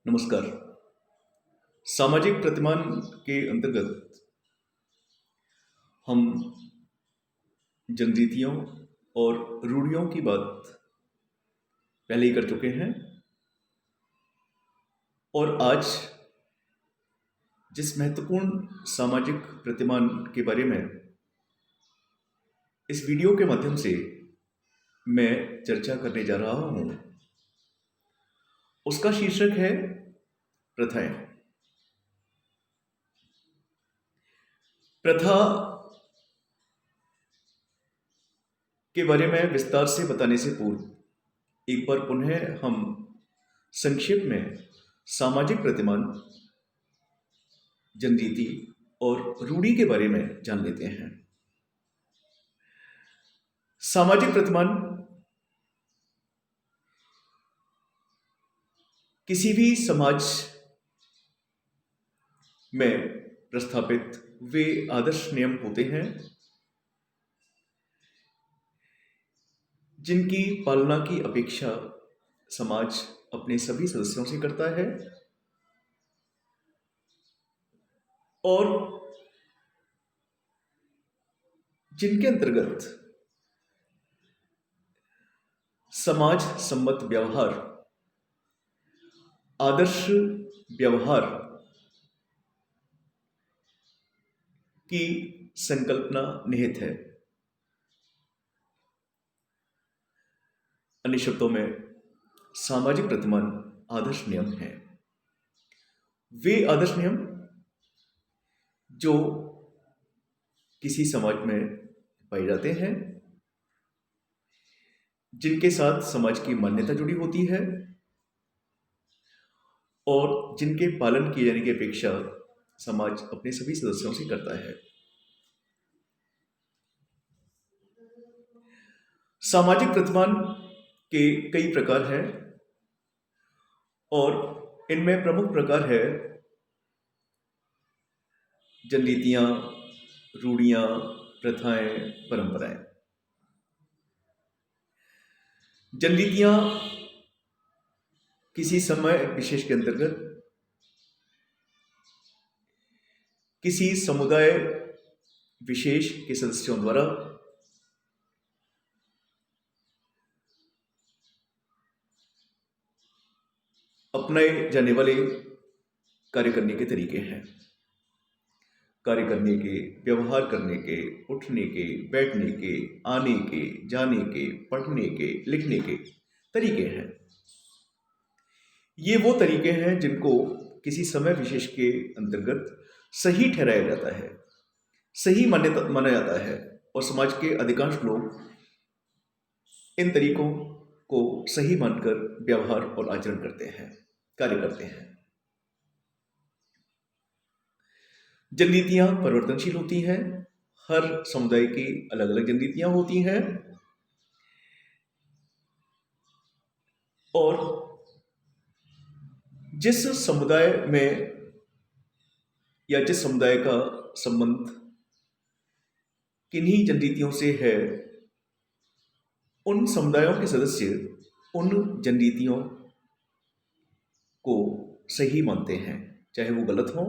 नमस्कार। सामाजिक प्रतिमान के अंतर्गत हम जनरीतियों और रूढ़ियों की बात पहले ही कर चुके हैं और आज जिस महत्वपूर्ण सामाजिक प्रतिमान के बारे में इस वीडियो के माध्यम से मैं चर्चा करने जा रहा हूं, उसका शीर्षक है प्रथाएं। प्रथा के बारे में विस्तार से बताने से पूर्व एक बार पुनः हम संक्षेप में सामाजिक प्रतिमान, जनरीति और रूढ़ी के बारे में जान लेते हैं। सामाजिक प्रतिमान किसी भी समाज में प्रस्थापित वे आदर्श नियम होते हैं जिनकी पालना की अपेक्षा समाज अपने सभी सदस्यों से करता है और जिनके अंतर्गत समाज सम्मत व्यवहार, आदर्श व्यवहार की संकल्पना निहित है। अन्य शब्दों में सामाजिक प्रतिमान आदर्श नियम हैं। वे आदर्श नियम जो किसी समाज में पाए जाते हैं, जिनके साथ समाज की मान्यता जुड़ी होती है और जिनके पालन किए जाने की अपेक्षा समाज अपने सभी सदस्यों से करता है। सामाजिक प्रतिमान के कई प्रकार हैं और इनमें प्रमुख प्रकार है जनरीतियां, रूढ़ियां, प्रथाएं, परंपराएं। जनरीतियां किसी समय विशेष के अंतर्गत किसी समुदाय विशेष के सदस्यों द्वारा अपनाए जाने वाले कार्य करने के तरीके हैं। कार्य करने के, व्यवहार करने के, उठने के, बैठने के, आने के, जाने के, पढ़ने के, लिखने के तरीके हैं। ये वो तरीके हैं जिनको किसी समय विशेष के अंतर्गत सही ठहराया जाता है, सही माना जाता है और समाज के अधिकांश लोग इन तरीकों को सही मानकर व्यवहार और आचरण करते हैं, कार्य करते हैं। जनरीतियां परिवर्तनशील होती हैं। हर समुदाय की अलग अलग जनरीतियां होती हैं और जिस समुदाय में या जिस समुदाय का संबंध किन्हीं जनरीतियों से है, उन समुदायों के सदस्य उन जनरीतियों को सही मानते हैं, चाहे वो गलत हो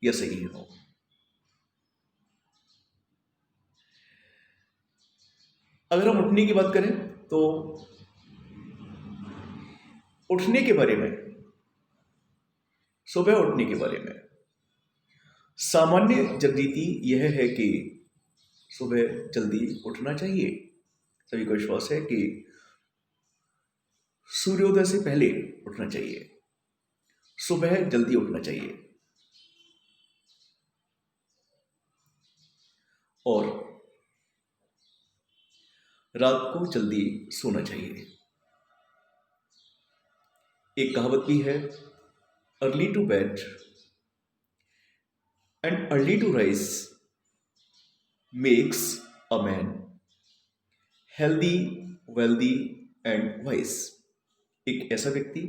या सही हो। अगर हम उठने की बात करें तो उठने के बारे में, सुबह उठने के बारे में सामान्य जनरीति यह है कि सुबह जल्दी उठना चाहिए। सभी को विश्वास है कि सूर्योदय से पहले उठना चाहिए, सुबह जल्दी उठना चाहिए और रात को जल्दी सोना चाहिए। एक कहावत भी है, early to bed and early to rise makes a man healthy, wealthy and wise. एक ऐसा व्यक्ति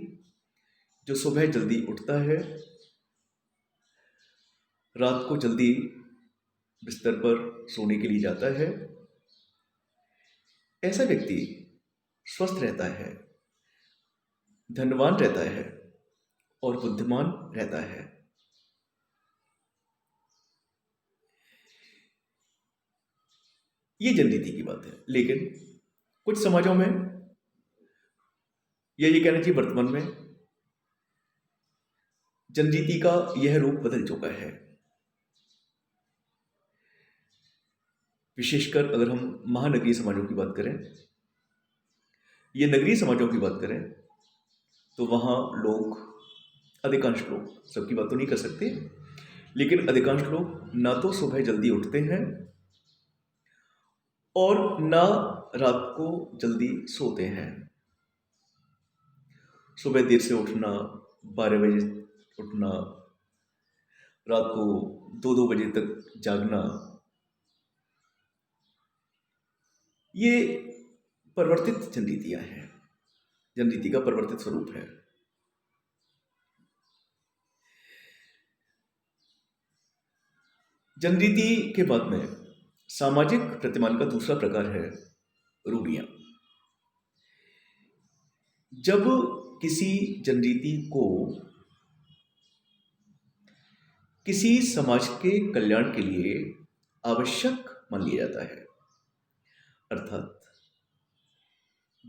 जो सुबह जल्दी उठता है, रात को जल्दी बिस्तर पर सोने के लिए जाता है, ऐसा व्यक्ति स्वस्थ रहता है, धनवान रहता है और बुद्धिमान रहता है। ये जनरीति की बात है। लेकिन कुछ समाजों में, या ये कहना चाहिए वर्तमान में, जनरीति का यह रूप बदल चुका है। विशेषकर अगर हम महानगरीय समाजों की बात करें, ये नगरीय समाजों की बात करें, तो वहाँ लोग, अधिकांश लोग, सबकी बात तो नहीं कर सकते, लेकिन अधिकांश लोग ना तो सुबह जल्दी उठते हैं और ना रात को जल्दी सोते हैं। सुबह देर से उठना, 12 बजे उठना, रात को 2-2 बजे तक जागना, ये परिवर्तित जनरीतियाँ हैं, जनरीति का परिवर्तित स्वरूप है। जनरीति के बाद में सामाजिक प्रतिमान का दूसरा प्रकार है रूढ़ियाँ। जब किसी जनरीति को किसी समाज के कल्याण के लिए आवश्यक मान लिया जाता है, अर्थात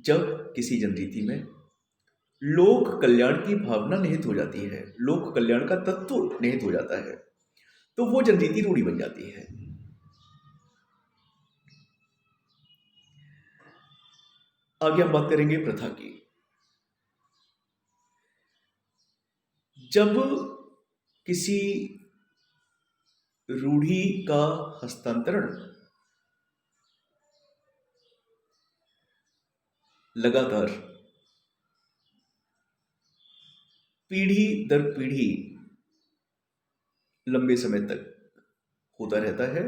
जब किसी जनरीति में लोक कल्याण की भावना निहित हो जाती है, लोक कल्याण का तत्व निहित हो जाता है, तो वो जनरीति रूढ़ी बन जाती है। आगे हम बात करेंगे प्रथा की। जब किसी रूढ़ी का हस्तांतरण लगातार पीढ़ी दर पीढ़ी लंबे समय तक होता रहता है,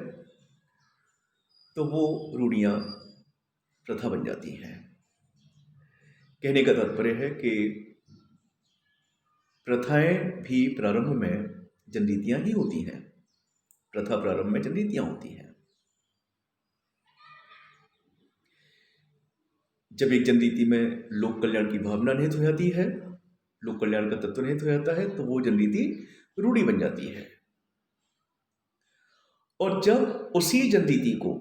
तो वो रूढ़ियाँ प्रथा बन जाती हैं। कहने का तात्पर्य है कि प्रथाएं भी प्रारंभ में जनरीतियाँ ही होती हैं, प्रथा प्रारंभ में जनरीतियाँ होती हैं। जब एक जनरीति में लोक कल्याण की भावना निहित हो जाती है, लोक कल्याण का तत्व निहित हो जाता है, तो वो जनरीति रूढ़ी बन जाती है। और जब उसी जनरीति को,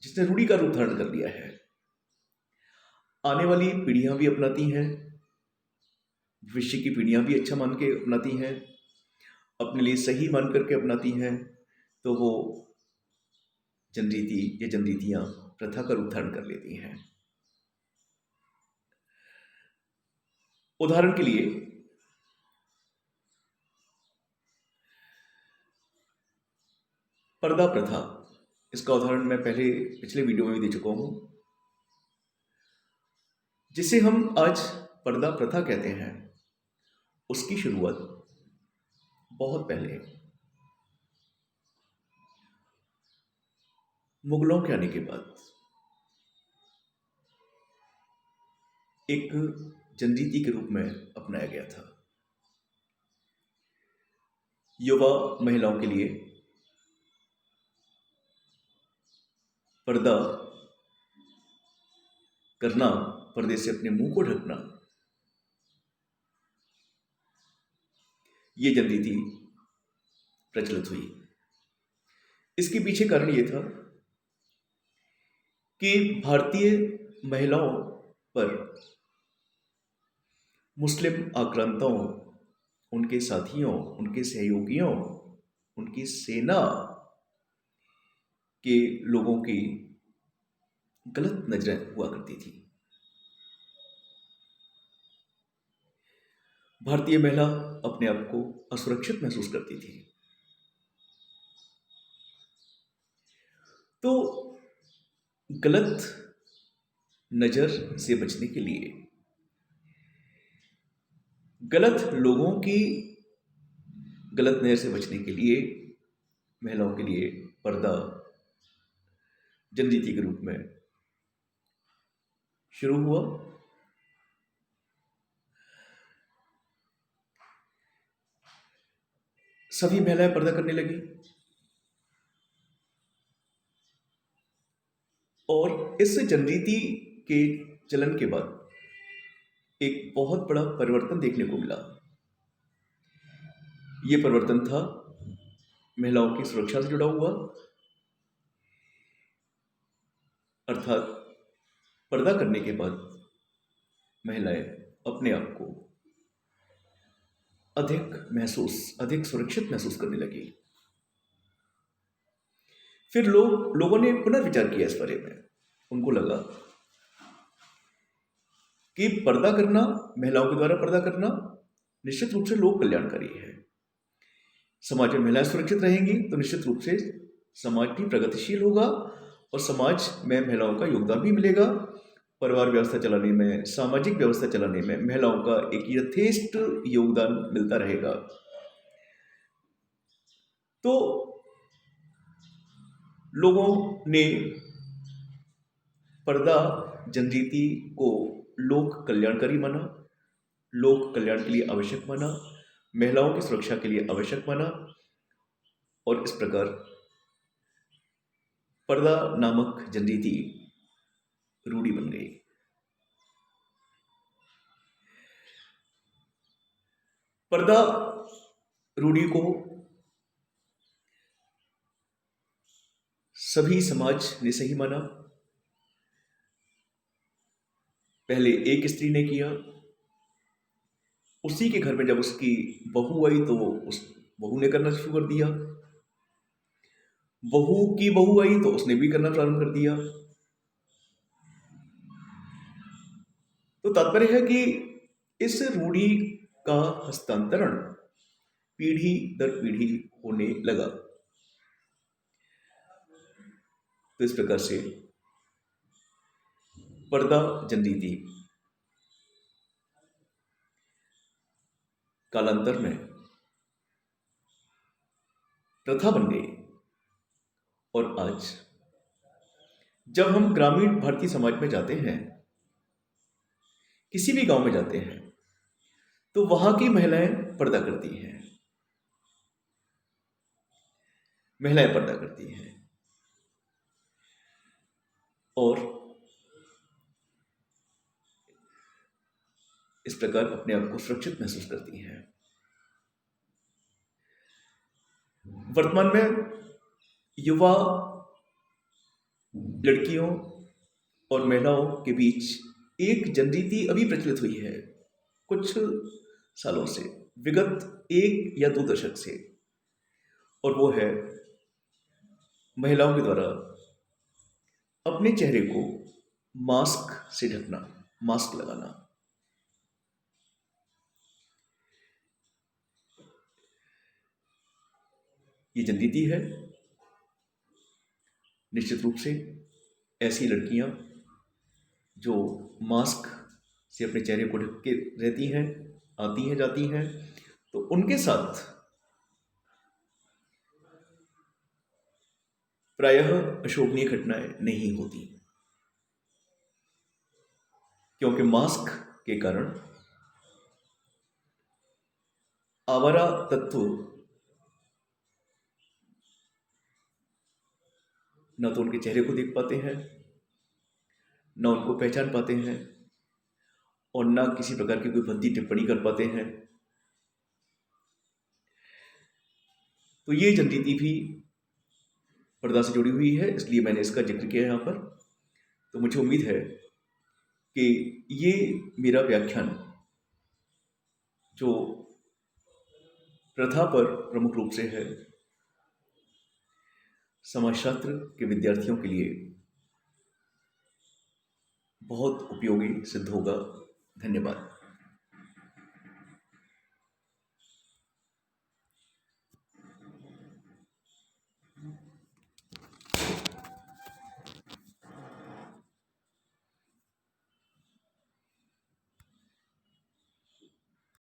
जिसने रूढ़ी का रूप धारण कर लिया है, आने वाली पीढ़ियां भी अपनाती हैं, भविष्य की पीढ़ियां भी अच्छा मान के अपनाती हैं, अपने लिए सही मान करके अपनाती हैं, तो वो जनरीति या जनरीतियां प्रथा का रूप धारण कर लेती हैं। उदाहरण के लिए पर्दा प्रथा, इसका उदाहरण मैं पिछले वीडियो में भी दे चुका हूं। जिसे हम आज पर्दा प्रथा कहते हैं, उसकी शुरुआत बहुत पहले मुगलों के आने के बाद एक जनरीति के रूप में अपनाया गया था। युवा महिलाओं के लिए पर्दा करना, पर्दे से अपने मुंह को ढकना, ये जनरीति प्रचलित हुई। इसके पीछे कारण ये था कि भारतीय महिलाओं पर मुस्लिम आक्रांताओं, उनके साथियों, उनके सहयोगियों, उनकी सेना के लोगों की गलत नजरें हुआ करती थी। भारतीय महिला अपने आप को असुरक्षित महसूस करती थी। तो गलत नजर से बचने के लिए, गलत लोगों की गलत नजर से बचने के लिए महिलाओं के लिए पर्दा जनरीति के रूप में शुरू हुआ। सभी महिलाएं पर्दा करने लगी और इस जनरीति के चलन के बाद एक बहुत बड़ा परिवर्तन देखने को मिला। ये परिवर्तन था महिलाओं की सुरक्षा से जुड़ा हुआ, अर्थात पर्दा करने के बाद महिलाएं अपने आप को अधिक सुरक्षित महसूस करने लगी। फिर लोगों ने पुनर्विचार किया इस बारे में। उनको लगा कि पर्दा करना, महिलाओं के द्वारा पर्दा करना निश्चित रूप से लोक कल्याणकारी है। समाज में महिलाएं सुरक्षित रहेंगी तो निश्चित रूप से समाज भी प्रगतिशील होगा और समाज में महिलाओं का योगदान भी मिलेगा। परिवार व्यवस्था चलाने में, सामाजिक व्यवस्था चलाने में महिलाओं का एक यथेष्ट योगदान मिलता रहेगा। तो लोगों ने पर्दा जनरीति को लोक कल्याणकारी माना, लोक कल्याण के लिए आवश्यक माना, महिलाओं की सुरक्षा के लिए आवश्यक माना और इस प्रकार पर्दा नामक जनरीति रूढ़ी बन गई। पर्दा रूढ़ी को सभी समाज ने सही माना। पहले एक स्त्री ने किया, उसी के घर में जब उसकी बहू आई तो उस बहू ने करना शुरू कर दिया, बहू की बहू आई तो उसने भी करना प्रारंभ कर दिया। तो तात्पर्य है कि इस रूढ़ी का हस्तांतरण पीढ़ी दर पीढ़ी होने लगा। तो इस प्रकार से पर्दा जनरीति कालांतर में प्रथा बन गई और आज जब हम ग्रामीण भारतीय समाज में जाते हैं, किसी भी गांव में जाते हैं, तो वहां की महिलाएं पर्दा करती हैं। महिलाएं पर्दा करती हैं और इस प्रकार अपने आप को सुरक्षित महसूस करती हैं। वर्तमान में युवा लड़कियों और महिलाओं के बीच एक जनरीति अभी प्रचलित हुई है कुछ सालों से, विगत 1 या 2 दशक से, और वो है महिलाओं के द्वारा अपने चेहरे को मास्क से ढकना, मास्क लगाना। ये जनरीति है। निश्चित रूप से ऐसी लड़कियां जो मास्क से अपने चेहरे को ढक के रहती हैं, आती हैं, जाती हैं, तो उनके साथ प्रायः अशोभनीय घटनाएं नहीं होती, क्योंकि मास्क के कारण आवारा तत्व न तो उनके चेहरे को देख पाते हैं, न उनको पहचान पाते हैं और न किसी प्रकार की कोई भद्दी टिप्पणी कर पाते हैं। तो ये जनरीति भी पर्दा से जुड़ी हुई है, इसलिए मैंने इसका जिक्र किया यहाँ पर। तो मुझे उम्मीद है कि ये मेरा व्याख्यान जो प्रथा पर प्रमुख रूप से है, समाजशास्त्र के विद्यार्थियों के लिए बहुत उपयोगी सिद्ध होगा। धन्यवाद।